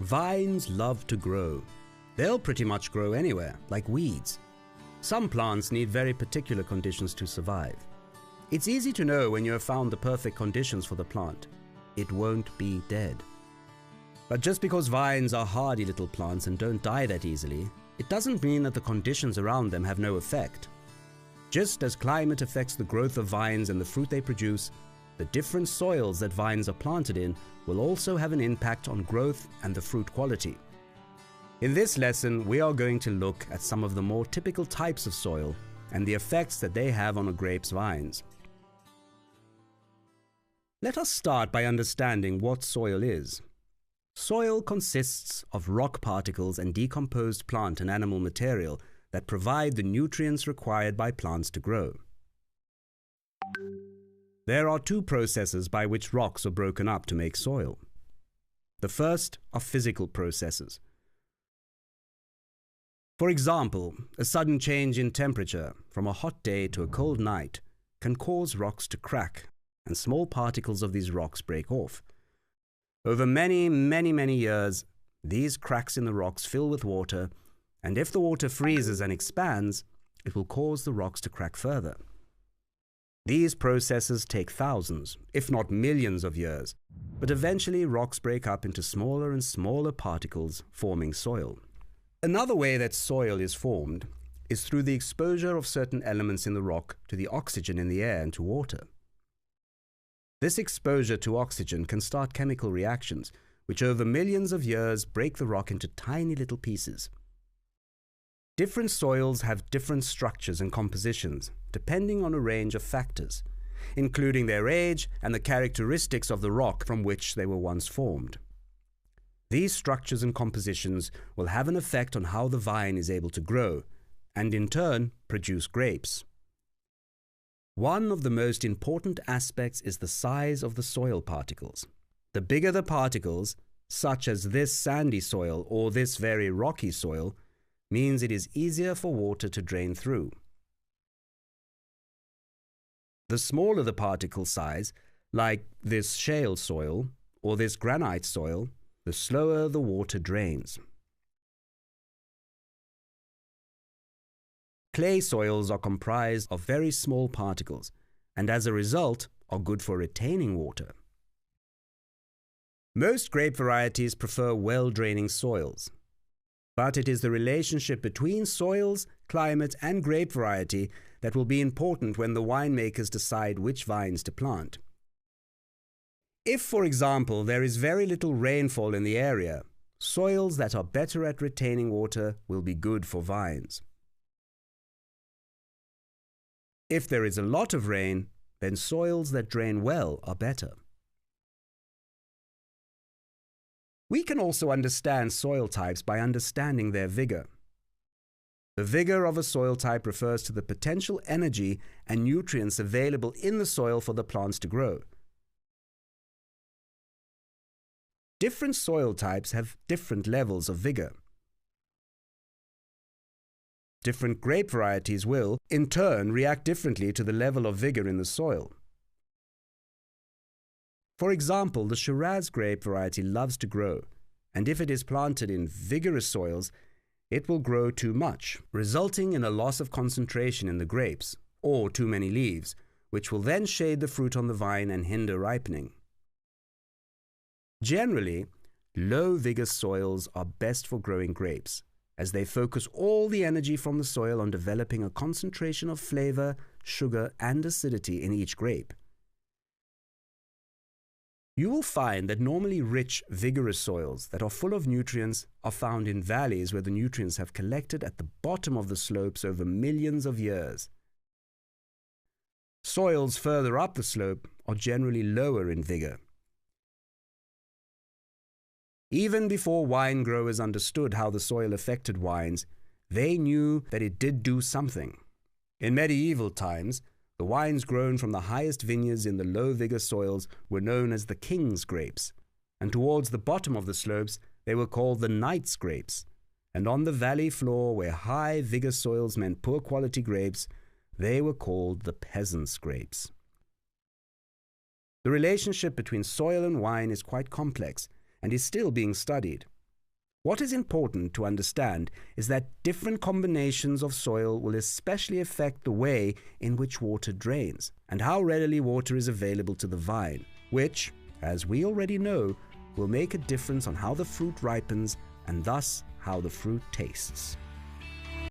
Vines love to grow. They'll pretty much grow anywhere, like weeds. Some plants need very particular conditions to survive. It's easy to know when you have found the perfect conditions for the plant. It won't be dead. But just because vines are hardy little plants and don't die that easily, it doesn't mean that the conditions around them have no effect. Just as climate affects the growth of vines and the fruit they produce, the different soils that vines are planted in will also have an impact on growth and the fruit quality. In this lesson, we are going to look at some of the more typical types of soil and the effects that they have on a grape's vines. Let us start by understanding what soil is. Soil consists of rock particles and decomposed plant and animal material that provide the nutrients required by plants to grow. There are two processes by which rocks are broken up to make soil. The first are physical processes. For example, a sudden change in temperature from a hot day to a cold night can cause rocks to crack, and small particles of these rocks break off. Over many years, these cracks in the rocks fill with water, and if the water freezes and expands, it will cause the rocks to crack further. These processes take thousands, if not millions of years, but eventually rocks break up into smaller and smaller particles, forming soil. Another way that soil is formed is through the exposure of certain elements in the rock to the oxygen in the air and to water. This exposure to oxygen can start chemical reactions, which over millions of years break the rock into tiny little pieces. Different soils have different structures and compositions, depending on a range of factors, including their age and the characteristics of the rock from which they were once formed. These structures and compositions will have an effect on how the vine is able to grow, and in turn produce grapes. One of the most important aspects is the size of the soil particles. The bigger the particles, such as this sandy soil or this very rocky soil, means it is easier for water to drain through. The smaller the particle size, like this shale soil or this granite soil, the slower the water drains. Clay soils are comprised of very small particles and as a result are good for retaining water. Most grape varieties prefer well-draining soils, but it is the relationship between soils, climate and grape variety that will be important when the winemakers decide which vines to plant. If, for example, there is very little rainfall in the area, soils that are better at retaining water will be good for vines. If there is a lot of rain, then soils that drain well are better. We can also understand soil types by understanding their vigor. The vigor of a soil type refers to the potential energy and nutrients available in the soil for the plants to grow. Different soil types have different levels of vigor. Different grape varieties will, in turn, react differently to the level of vigor in the soil. For example, the Shiraz grape variety loves to grow, and if it is planted in vigorous soils, it will grow too much, resulting in a loss of concentration in the grapes, or too many leaves, which will then shade the fruit on the vine and hinder ripening. Generally, low vigor soils are best for growing grapes, as they focus all the energy from the soil on developing a concentration of flavor, sugar, and acidity in each grape. You will find that normally rich, vigorous soils that are full of nutrients are found in valleys where the nutrients have collected at the bottom of the slopes over millions of years. Soils further up the slope are generally lower in vigor. Even before wine growers understood how the soil affected wines, they knew that it did do something. In medieval times, the wines grown from the highest vineyards in the low vigor soils were known as the king's grapes, and towards the bottom of the slopes they were called the knight's grapes, and on the valley floor where high vigor soils meant poor quality grapes, they were called the peasant's grapes. The relationship between soil and wine is quite complex and is still being studied. What is important to understand is that different combinations of soil will especially affect the way in which water drains and how readily water is available to the vine, which, as we already know, will make a difference on how the fruit ripens and thus how the fruit tastes.